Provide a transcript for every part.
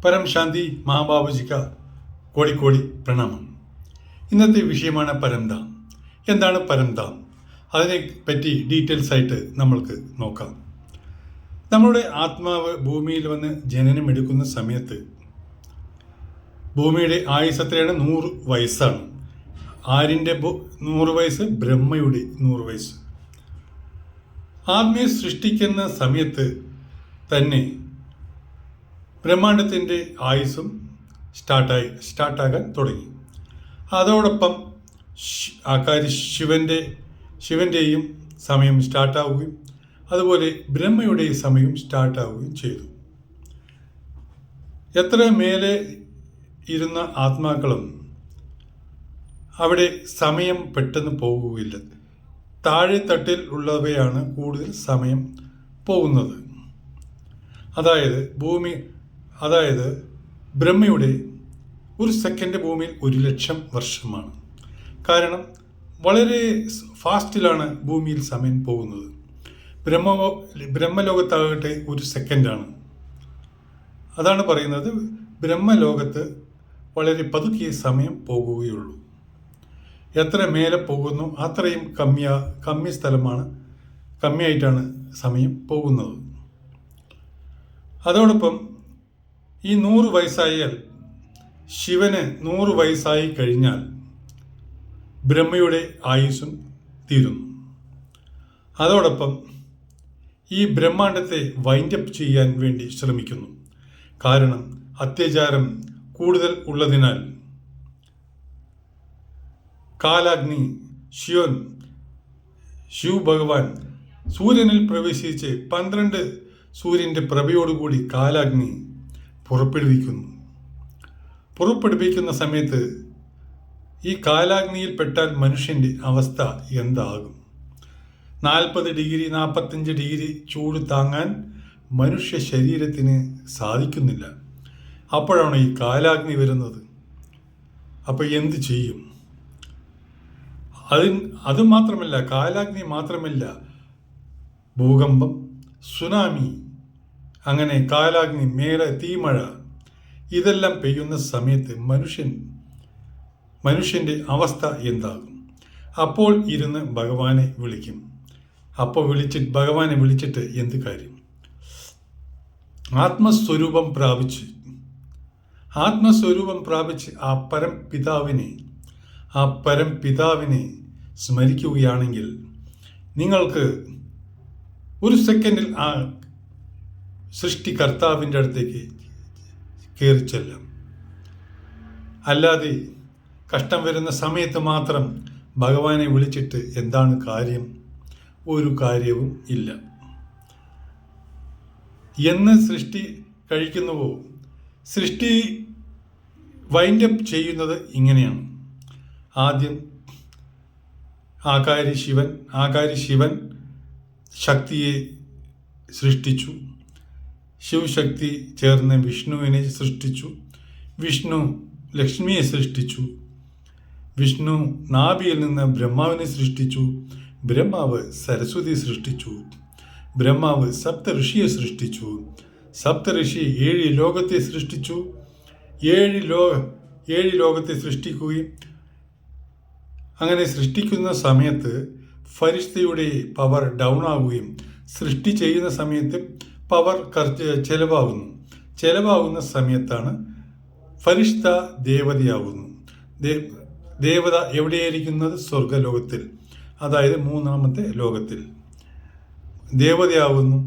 പരം ശാന്തി മഹാബാബുജിക്ക് കോടിക്കോടി പ്രണാമം. ഇന്നത്തെ വിഷയമാണ് പരംധാം. എന്താണ് പരംധാം? അതിനെ പറ്റി ഡീറ്റെയിൽസ് ആയിട്ട് നമ്മൾക്ക് നോക്കാം. നമ്മുടെ ആത്മാവ് ഭൂമിയിൽ വന്ന് ജനനം എടുക്കുന്ന സമയത്ത് ഭൂമിയുടെ ആയുസ് എത്രയാണ്? 100 വയസ്സാണ്. ആരിൻ്റെ 100 വയസ്സ്? ബ്രഹ്മയുടെ 100 വയസ്സ്. ആത്മയെ സൃഷ്ടിക്കുന്ന സമയത്ത് തന്നെ ബ്രഹ്മാണ്ടത്തിൻ്റെ ആയുസ്സും സ്റ്റാർട്ടാകാൻ തുടങ്ങി. അതോടൊപ്പം ആകാരി ശിവൻ്റെയും സമയം സ്റ്റാർട്ടാവുകയും അതുപോലെ ബ്രഹ്മയുടെ സമയം സ്റ്റാർട്ടാവുകയും ചെയ്തു. എത്ര മേലെ ഇരുന്ന ആത്മാക്കളും അവിടെ സമയം പെട്ടെന്ന് പോകുകയില്ല. താഴെ തട്ടിൽ ഉള്ളവയാണ് കൂടുതൽ സമയം പോകുന്നത്. അതായത് ബ്രഹ്മയുടെ ഒരു സെക്കൻഡ് ഭൂമിയിൽ 1,00,000 വർഷമാണ്. കാരണം വളരെ ഫാസ്റ്റിലാണ് ഭൂമിയിൽ സമയം പോകുന്നത്. ബ്രഹ്മലോകത്താകട്ടെ 1 സെക്കൻഡാണ്. അതാണ് പറയുന്നത്, ബ്രഹ്മലോകത്ത് വളരെ പതുക്കെ സമയം പോകുകയുള്ളൂ. എത്ര മേലെ പോകുന്നു അത്രയും കമ്മിയായിട്ടാണ് സമയം പോകുന്നത്. അതോടൊപ്പം ഈ 100 വയസ്സായാൽ, ശിവന് 100 വയസ്സായി കഴിഞ്ഞാൽ ബ്രഹ്മയുടെ ആയുസ്സും തീരുന്നു. അതോടൊപ്പം ഈ ബ്രഹ്മാണ്ടത്തെ വൈൻഡപ്പ് ചെയ്യാൻ വേണ്ടി ശ്രമിക്കുന്നു. കാരണം അത്യാചാരം കൂടുതൽ ഉള്ളതിനാൽ കാലാഗ്നി ശിവ് ഭഗവാൻ സൂര്യനിൽ പ്രവേശിച്ച് 12 സൂര്യൻ്റെ പ്രഭയോടുകൂടി കാലാഗ്നി പുറപ്പെടുവിക്കുന്ന സമയത്ത് ഈ കാലാഗ്നിയിൽ പെട്ടാൽ മനുഷ്യൻ്റെ അവസ്ഥ എന്താകും? 40 ഡിഗ്രി 45 ഡിഗ്രി ചൂട് താങ്ങാൻ മനുഷ്യ ശരീരത്തിന് സാധിക്കുന്നില്ല. അപ്പോഴാണ് ഈ കാലാഗ്നി വരുന്നത്. അപ്പോൾ എന്ത് ചെയ്യും? അതുമാത്രമല്ല, കാലാഗ്നി മാത്രമല്ല, ഭൂകമ്പം, സുനാമി, അങ്ങനെ കാലാഗ്നി, തീമഴ, ഇതെല്ലാം പെയ്യുന്ന സമയത്ത് മനുഷ്യൻ്റെ അവസ്ഥ എന്താകും? അപ്പോൾ ഇരുന്ന് ഭഗവാനെ വിളിക്കും. ഭഗവാനെ വിളിച്ചിട്ട് എന്ത് കാര്യം? ആത്മസ്വരൂപം പ്രാപിച്ച് ആ പരംപിതാവിനെ സ്മരിക്കുകയാണെങ്കിൽ നിങ്ങൾക്ക് 1 സെക്കൻഡിൽ ആ സൃഷ്ടികർത്താവിൻ്റെ അടുത്തേക്ക് കയറി ചെല്ലാം. അല്ലാതെ കഷ്ടം വരുന്ന സമയത്ത് മാത്രം ഭഗവാനെ വിളിച്ചിട്ട് എന്താണ് കാര്യം? ഒരു കാര്യവും ഇല്ല. എന്ന് സൃഷ്ടി കഴിക്കുന്നുവോ, സൃഷ്ടി വൈൻഡപ്പ് ചെയ്യുന്നത് ഇങ്ങനെയാണ്. ആദ്യം ആകാരി ശിവൻ ശക്തിയെ സൃഷ്ടിച്ചു. ശിവശക്തി ചേർന്ന് വിഷ്ണുവിനെ സൃഷ്ടിച്ചു. വിഷ്ണു ലക്ഷ്മിയെ സൃഷ്ടിച്ചു. വിഷ്ണു നാഭിയിൽ നിന്ന് ബ്രഹ്മാവിനെ സൃഷ്ടിച്ചു. ബ്രഹ്മാവ് സരസ്വതി സൃഷ്ടിച്ചു. ബ്രഹ്മാവ് സപ്തഋഷിയെ സൃഷ്ടിച്ചു. സപ്തഋഷി 7 ലോകത്തെ സൃഷ്ടിച്ചു. 7 ലോകത്തെ സൃഷ്ടിക്കുകയും അങ്ങനെ സൃഷ്ടിക്കുന്ന സമയത്ത് ഫരിഷ്തയുടെ പവർ ഡൗൺ ആവുകയും, സൃഷ്ടി ചെയ്യുന്ന സമയത്ത് പവർ ചെലവാകുന്ന സമയത്താണ് ഫരിഷ്ത ദേവതയാകുന്നു. ദേവത എവിടെയായിരിക്കുന്നത്? സ്വർഗലോകത്തിൽ, അതായത് 3ാമത്തെ ലോകത്തിൽ ദേവതയാകുന്നു.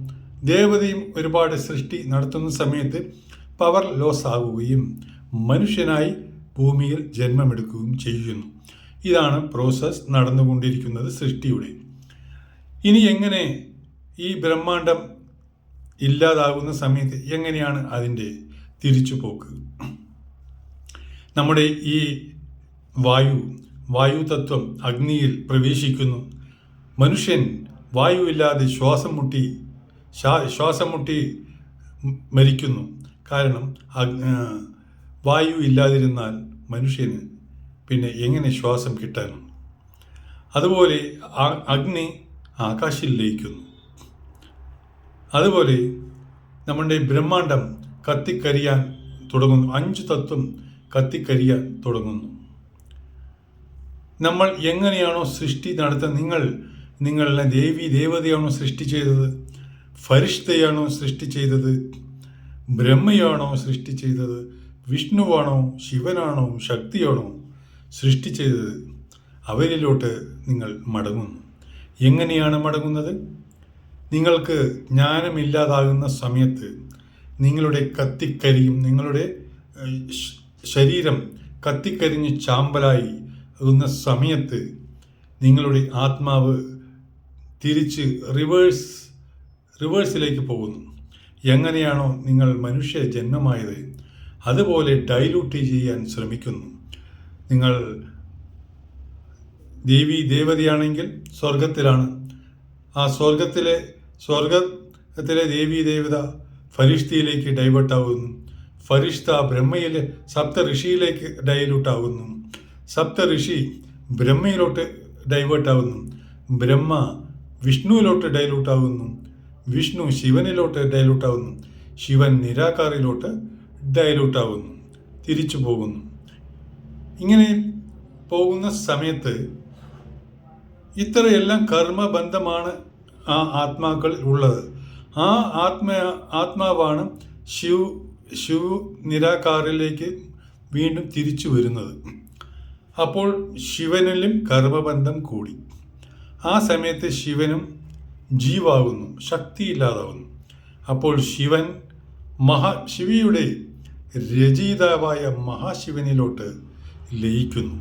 ദേവതയും ഒരുപാട് സൃഷ്ടി നടത്തുന്ന സമയത്ത് പവർ ലോസ് ആകുകയും മനുഷ്യനായി ഭൂമിയിൽ ജന്മമെടുക്കുകയും ചെയ്യുന്നു. ഇതാണ് പ്രോസസ് നടന്നുകൊണ്ടിരിക്കുന്നത് സൃഷ്ടിയുടെ. ഇനി എങ്ങനെ ഈ ബ്രഹ്മാണ്ടം ഇല്ലാതാകുന്ന സമയത്ത് എങ്ങനെയാണ് അതിൻ്റെ തിരിച്ചുപോക്ക്? നമ്മുടെ ഈ വായു തത്വം അഗ്നിയിൽ പ്രവേശിക്കുന്നു. മനുഷ്യൻ വായുവില്ലാതെ ശ്വാസം മുട്ടി മരിക്കുന്നു. കാരണം വായു ഇല്ലാതിരുന്നാൽ മനുഷ്യന് പിന്നെ എങ്ങനെ ശ്വാസം കിട്ടാനും? അതുപോലെ അഗ്നി ആകാശത്തിൽ ലയിക്കുന്നു. അതുപോലെ നമ്മുടെ ബ്രഹ്മാണ്ടം കത്തിക്കരിയാൻ തുടങ്ങുന്നു. 5 തത്വം കത്തിക്കരിയാൻ തുടങ്ങുന്നു. നമ്മൾ എങ്ങനെയാണോ സൃഷ്ടി നടത്തുന്നത്, നിങ്ങളെ ദേവതയാണോ സൃഷ്ടി ചെയ്തത്, ഫരിഷ്തയാണോ സൃഷ്ടി ചെയ്തത്, ബ്രഹ്മയാണോ സൃഷ്ടി ചെയ്തത്, വിഷ്ണുവാണോ, ശിവനാണോ, ശക്തിയാണോ സൃഷ്ടി ചെയ്തത്, അവരിലോട്ട് നിങ്ങൾ മടങ്ങുന്നു. എങ്ങനെയാണ് മടങ്ങുന്നത്? നിങ്ങൾക്ക് ജ്ഞാനമില്ലാതാകുന്ന സമയത്ത് നിങ്ങളുടെ കത്തിക്കരിയും, നിങ്ങളുടെ ശരീരം കത്തിക്കരിഞ്ഞ് ചാമ്പലായി ആകുന്ന സമയത്ത് നിങ്ങളുടെ ആത്മാവ് തിരിച്ച് റിവേഴ്സിലേക്ക് പോകുന്നു. എങ്ങനെയാണോ നിങ്ങൾ മനുഷ്യ ജന്മമായത് അതുപോലെ ഡൈലൂട്ട് ചെയ്യാൻ ശ്രമിക്കുന്നു. നിങ്ങൾ ദേവതയാണെങ്കിൽ സ്വർഗത്തിലാണ്. ആ സ്വർഗത്തിലെ ദേവത ഫരിഷ്തയിലേക്ക് ഡൈവേർട്ടാകുന്നു. ഫരിഷ്ത ബ്രഹ്മയിലെ സപ്ത ഋഷിയിലേക്ക് ഡൈലൂട്ടാകുന്നു. സപ്ത ഋഷി ബ്രഹ്മയിലോട്ട് ഡൈവേർട്ടാകുന്നു. ബ്രഹ്മ വിഷ്ണുവിലോട്ട് ഡൈലൂട്ടാകുന്നു. വിഷ്ണു ശിവനിലോട്ട് ഡൈലൂട്ടാകുന്നു. ശിവൻ നിരാകാരിലോട്ട് ഡൈലൂട്ടാകുന്നു, തിരിച്ചു പോകുന്നു. ഇങ്ങനെ പോകുന്ന സമയത്ത് ഇത്രയെല്ലാം കർമ്മബന്ധമാണ് ആ ആത്മാക്കൾ ഉള്ളത്. ആ ആത്മാവാണ് ശിവ് നിരാകാരിലേക്ക് വീണ്ടും തിരിച്ചു വരുന്നത്. അപ്പോൾ ശിവനിലും കർമ്മബന്ധം കൂടി. ആ സമയത്ത് ശിവനും ജീവാകുന്നു, ശക്തിയില്ലാതാവുന്നു. അപ്പോൾ ശിവയുടെ രചയിതാവായ മഹാശിവനിലോട്ട് ലയിക്കുന്നു.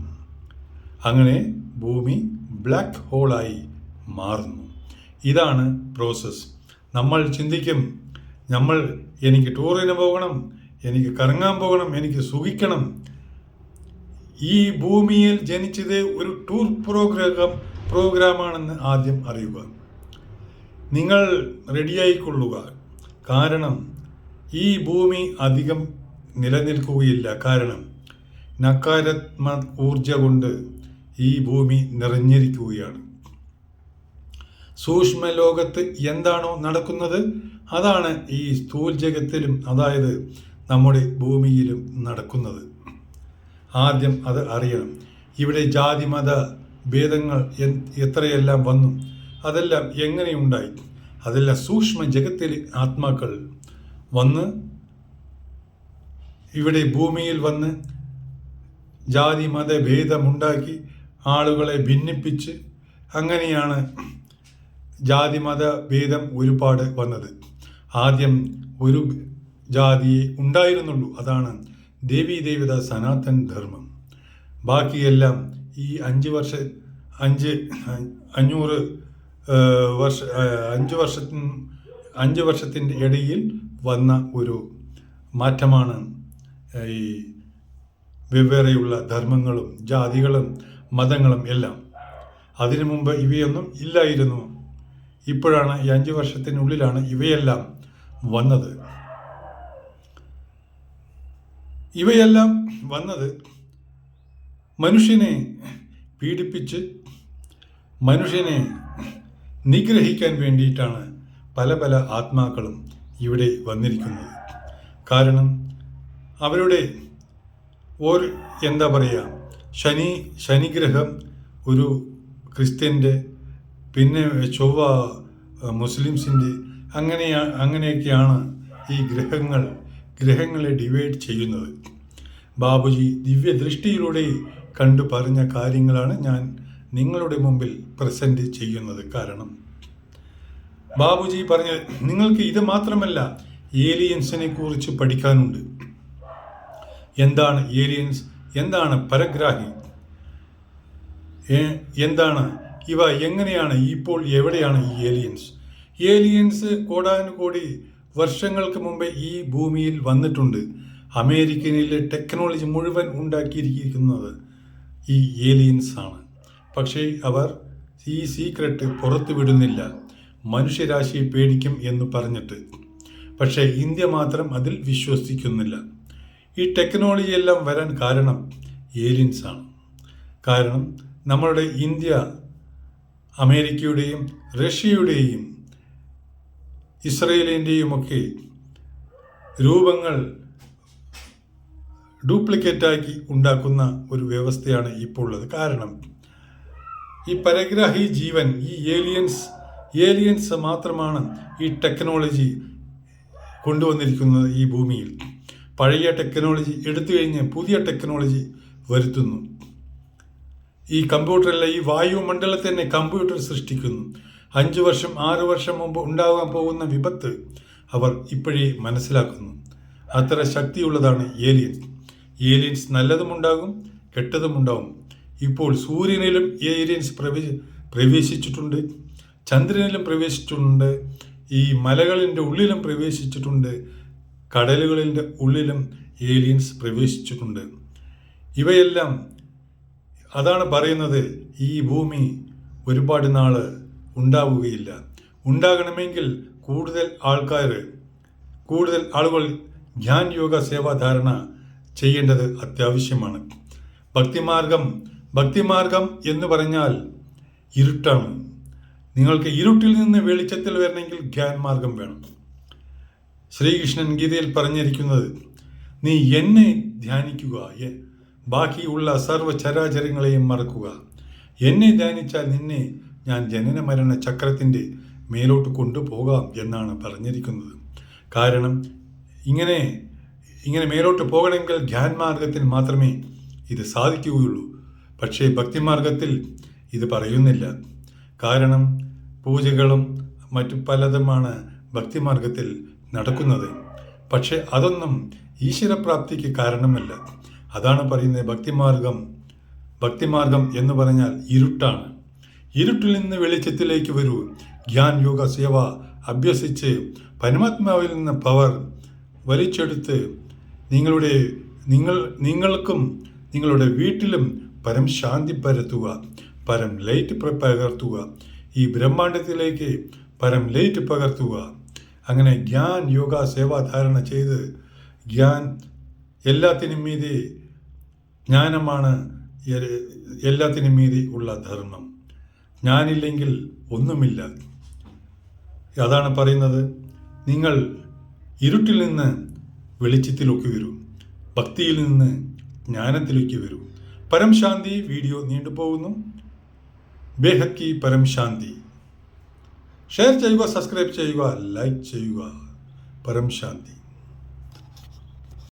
അങ്ങനെ ഭൂമി ബ്ലാക്ക് ഹോളായി മാറുന്നു. ഇതാണ് പ്രോസസ്സ്. നമ്മൾ ചിന്തിക്കും, എനിക്ക് ടൂറിന് പോകണം, എനിക്ക് കറങ്ങാൻ പോകണം, എനിക്ക് സുഖിക്കണം. ഈ ഭൂമിയിൽ ജനിച്ചത് ഒരു ടൂർ പ്രോഗ്രാമാണെന്ന് ആദ്യം അറിയുക. നിങ്ങൾ റെഡിയായിക്കൊള്ളുക. കാരണം ഈ ഭൂമി അധികം നിലനിൽക്കുകയില്ല. കാരണം നകാരാത്മക ഊർജ കൊണ്ട് ഈ ഭൂമി നിറഞ്ഞിരിക്കുകയാണ്. സൂക്ഷ്മ ലോകത്ത് എന്താണോ നടക്കുന്നത് അതാണ് ഈ സ്ഥൂല ജഗത്തിലും, അതായത് നമ്മുടെ ഭൂമിയിലും നടക്കുന്നത്. ആദ്യം അത് അറിയണം. ഇവിടെ ജാതി മത ഭേദങ്ങൾ എത്രയെല്ലാം വന്നു, അതെല്ലാം എങ്ങനെയുണ്ടായി, അതെല്ലാം സൂക്ഷ്മ ജഗത്തിൽ ആത്മാക്കൾ വന്ന് ഇവിടെ ഭൂമിയിൽ വന്ന് ജാതി മത ഭേദമുണ്ടാക്കി ആളുകളെ ഭിന്നിപ്പിച്ച്, അങ്ങനെയാണ് ജാതി മത ഭേദം ഒരുപാട് വന്നത്. ആദ്യം ഒരു ജാതിയെ ഉണ്ടായിരുന്നുള്ളൂ, അതാണ് ദേവീദേവത സനാതൻ ധർമ്മം. ബാക്കിയെല്ലാം ഈ 5 വർഷത്തിൻ്റെ ഇടയിൽ വന്ന ഒരു മാറ്റമാണ് ഈ വെവ്വേറെയുള്ള ധർമ്മങ്ങളും ജാതികളും മതങ്ങളും എല്ലാം. അതിനു മുമ്പ് ഇവയൊന്നും ഇല്ലായിരുന്നു. ഇപ്പോഴാണ് ഈ 5 വർഷത്തിനുള്ളിലാണ് ഇവയെല്ലാം വന്നത്. ഇവയെല്ലാം വന്നത് മനുഷ്യനെ പീഡിപ്പിച്ച് മനുഷ്യനെ നിഗ്രഹിക്കാൻ വേണ്ടിയിട്ടാണ് പല പല ആത്മാക്കളും ഇവിടെ വന്നിരിക്കുന്നത്. കാരണം അവരുടെ ശനിഗ്രഹം ഒരു ക്രിസ്ത്യൻ്റെ, പിന്നെ ചൊവ്വ മുസ്ലിംസിൻ്റെ, അങ്ങനെയൊക്കെയാണ് ഈ ഗ്രഹങ്ങളെ ഡിവൈഡ് ചെയ്യുന്നത്. ബാബുജി ദിവ്യദൃഷ്ടിയിലൂടെ കണ്ടു പറഞ്ഞ കാര്യങ്ങളാണ് ഞാൻ നിങ്ങളുടെ മുമ്പിൽ പ്രസൻറ്റ് ചെയ്യുന്നത്. കാരണം ബാബുജി പറഞ്ഞത്, നിങ്ങൾക്ക് ഇത് മാത്രമല്ല ഏലിയൻസിനെ കുറിച്ച് പഠിക്കാനുണ്ട്. എന്താണ് ഏലിയൻസ്, എന്താണ് പരഗ്രാഹി, എന്താണ് ഇവ, എങ്ങനെയാണ്, ഇപ്പോൾ എവിടെയാണ് ഈ ഏലിയൻസ് കോടാനുകോടി വർഷങ്ങൾക്ക് മുമ്പേ ഈ ഭൂമിയിൽ വന്നിട്ടുണ്ട്. അമേരിക്കയിലെ ടെക്നോളജി മുഴുവൻ ഉണ്ടാക്കിയിരിക്കുന്നത് ഈ ഏലിയൻസ് ആണ്. പക്ഷേ അവർ ഈ സീക്രട്ട് പുറത്തു വിടുന്നില്ല, മനുഷ്യരാശിയെ പേടിക്കും എന്ന് പറഞ്ഞിട്ട്. പക്ഷേ ഇന്ത്യ മാത്രം അതിൽ വിശ്വസിക്കുന്നില്ല. ഈ ടെക്നോളജി എല്ലാം വരാൻ കാരണം ഏലിയൻസ് ആണ്. കാരണം നമ്മളുടെ ഇന്ത്യ അമേരിക്കയുടെയും റഷ്യയുടെയും ഇസ്രയേലിൻ്റെയും ഒക്കെ രൂപങ്ങൾ ഡ്യൂപ്ലിക്കേറ്റാക്കി ഉണ്ടാക്കുന്ന ഒരു വ്യവസ്ഥയാണ് ഇപ്പോൾ ഉള്ളത്. കാരണം ഈ പരഗ്രാഹി ജീവൻ, ഈ ഏലിയൻസ് മാത്രമാണ് ഈ ടെക്നോളജി കൊണ്ടുവന്നിരിക്കുന്നത് ഈ ഭൂമിയിൽ. പഴയ ടെക്നോളജി എടുത്തു കഴിഞ്ഞ് പുതിയ ടെക്നോളജി വരുത്തുന്നു. ഈ കമ്പ്യൂട്ടറിലെ ഈ വായുമണ്ഡലത്തിൽ തന്നെ കമ്പ്യൂട്ടർ സൃഷ്ടിക്കുന്നു. 5 വർഷം 6 വർഷം മുമ്പ് ഉണ്ടാകാൻ പോകുന്ന വിപത്ത് അവർ ഇപ്പോഴേ മനസ്സിലാക്കുന്നു. അത്ര ശക്തിയുള്ളതാണ് ഏലിയൻസ് നല്ലതുമുണ്ടാകും, കെട്ടതുമുണ്ടാകും. ഇപ്പോൾ സൂര്യനിലും ഏലിയൻസ് പ്രവേശിച്ചിട്ടുണ്ട്, ചന്ദ്രനിലും പ്രവേശിച്ചിട്ടുണ്ട്, ഈ മലകളിൻ്റെ ഉള്ളിലും പ്രവേശിച്ചിട്ടുണ്ട്, കടലുകളിൻ്റെ ഉള്ളിലും ഏലിയൻസ് പ്രവേശിച്ചിട്ടുണ്ട്. ഇവയെല്ലാം അതാണ് പറയുന്നത്, ഈ ഭൂമി ഒരുപാട് നാൾ ഉണ്ടാവുകയില്ല. ഉണ്ടാകണമെങ്കിൽ കൂടുതൽ ആളുകൾ ധ്യാൻ യോഗ സേവാധാരണ ചെയ്യേണ്ടത് അത്യാവശ്യമാണ്. ഭക്തിമാർഗം എന്ന് പറഞ്ഞാൽ ഇരുട്ടാണ്. നിങ്ങൾക്ക് ഇരുട്ടിൽ നിന്ന് വെളിച്ചത്തിൽ വരണമെങ്കിൽ ധ്യാൻ മാർഗം വേണം. ശ്രീകൃഷ്ണൻ ഗീതയിൽ പറഞ്ഞിരിക്കുന്നത്, നീ എന്നെ ധ്യാനിക്കുക, ബാക്കിയുള്ള സർവ്വചരാചരങ്ങളെയും മറക്കുക. എന്നെ ധ്യാനിച്ചാൽ നിന്നെ ഞാൻ ജനന മരണ ചക്രത്തിൻ്റെ മേലോട്ട് കൊണ്ടുപോകാം എന്നാണ് പറഞ്ഞിരിക്കുന്നത്. കാരണം ഇങ്ങനെ മേലോട്ട് പോകണമെങ്കിൽ ധ്യാൻ മാർഗത്തിൽ മാത്രമേ ഇത് സാധിക്കുകയുള്ളൂ. പക്ഷേ ഭക്തിമാർഗത്തിൽ ഇത് പറയുന്നില്ല. കാരണം പൂജകളും മറ്റു പലതുമാണ് ഭക്തിമാർഗത്തിൽ നടക്കുന്നത്. പക്ഷെ അതൊന്നും ഈശ്വരപ്രാപ്തിക്ക് കാരണമല്ല. അതാണ് പറയുന്നത്, ഭക്തിമാർഗം എന്ന് പറഞ്ഞാൽ ഇരുട്ടാണ്. ഇരുട്ടിൽ നിന്ന് വെളിച്ചത്തിലേക്ക് വരൂ. ധ്യാൻ യോഗ സേവ അഭ്യസിച്ച് പരമാത്മാവിൽ നിന്ന് പവർ വലിച്ചെടുത്ത് നിങ്ങൾക്കും നിങ്ങളുടെ വീട്ടിലും പരം ശാന്തി പരത്തുക, പരം ലൈറ്റ് പകർത്തുക. ഈ ബ്രഹ്മാണ്ഡത്തിലേക്ക് പരം ലൈറ്റ് പകർത്തുക. അങ്ങനെ ധ്യാൻ യോഗ സേവാധാരണ ചെയ്ത് എല്ലാത്തിനും മീതെ ജ്ഞാനമാണ്, എല്ലാത്തിനും മീതെ ഉള്ള ധർമ്മം. ജ്ഞാനില്ലെങ്കിൽ ഒന്നുമില്ല. അതാണ് പറയുന്നത്, നിങ്ങൾ ഇരുട്ടിൽ നിന്ന് വെളിച്ചത്തിലേക്ക് വരൂ, ഭക്തിയിൽ നിന്ന് ജ്ഞാനത്തിലേക്ക് വരൂ. പരം ശാന്തി. വീഡിയോ നീണ്ടുപോകുന്നു. ബേഹദ് കി പരം ശാന്തി. ഷെയർ ചെയ്യുക, സബ്സ്ക്രൈബ് ചെയ്യുക, ലൈക്ക് ചെയ്യുക. പരം ശാന്തി.